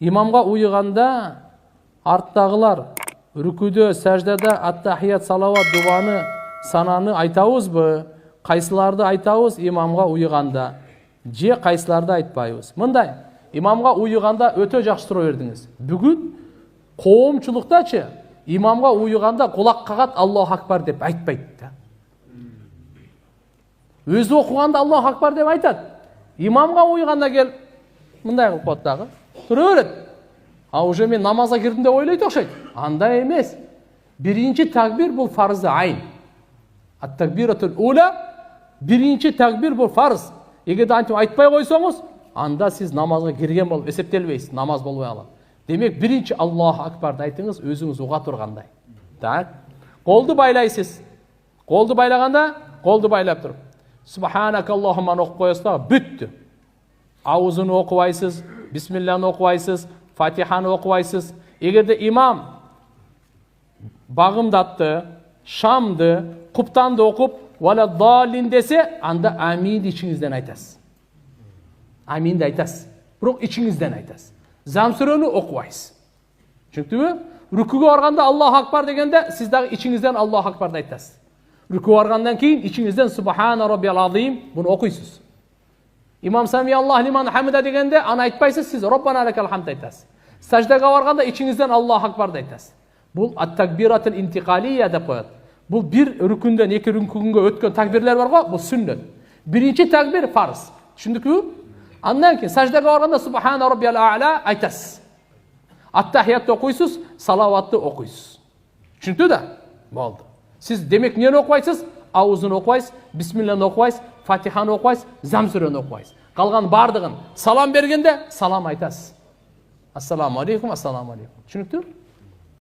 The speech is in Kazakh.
имамға ұйығанда арттағылар рүкүдө, сәждада ат-тахият, салауат, дуаны, сананы айтауыз бі? Қайсыларды айтауыз имамға ұйығанда? Же қайсыларды айтпайыз? Мындай, имамға ұйығанда өте жақсы тұра бердіңіз. Бүгін қоғамшылықтачы имамға ұйығанда құлақ қағат Аллаху акбар деп айтпайды. Өзі оқығанда Аллаху акбар деп айтады. Имамға ұйығанда кел, мындай қылып қояды, тұра береді. Уже мен намазға кірдім деп ойлайды оқшайды. Андай емес. Бірінші такбир бұл фарызы айн. Ат-такбиратул ула, бірінші такбир бұл фарыз. Егер айтпай қойсаңыз, анда сіз намазға кірген болып есептелбейсіз, намаз болмай алады. Демек, бірінші Аллаху акбарды айтыңыз, өзіңіз оға тұрғандай. Так. Қолды байлайсыз. Қолды байлағанда, қолды байлап тұрып. Субханак Аллахумманы оқып қойасыздар, бүтті. Аузын оқывайсыз, бисмиллахны оқывайсыз, фатиханы оқывайсыз. Егерде имам бағымдатты, шамды, құптанды оқып, вала далин десе, анда амин ішіңізден айтасыз. Аминді айтасыз. Бірақ ішіңізден айтасыз. Замсүрені оқывайсыз. Çünkü rüküge varganda Allahu Akbar degende siz de içinizden Allahu Akbar da aytasız. Rüküge vargandan keyin içinizden Subhana Rabbiyal Azim bunu okuysunuz. İmam Sami Allah liman hamida degende ana aytpaysız, siz Rabbana lekal hamd aytasız. Sajdaga varganda içinizden Allahu Akbar da aytasız. Bu at-takbiratul intiqaliyya dep koyat. Bu bir rükünden iki rükünge ötken takbirler var go, bu sünnet. Birinci takbir farz. Düşündük mü? Andan keyin sajdaga varganda Subhana Rabbiyal A'la aytasız. At-tahiyatты okuysunuz, salavatты okuysunuz. Çünkü de oldu. Siz demek neyini okuyasınız? Ağzını okuyasınız, Bismillah'ını okuyasınız, Fatiha'nı okuyasınız, Zamsüreni okuyasınız. Kalgan bardığın salam bergende salam aytasız. Assalamu aleykum, assalamu aleykum. Çünkü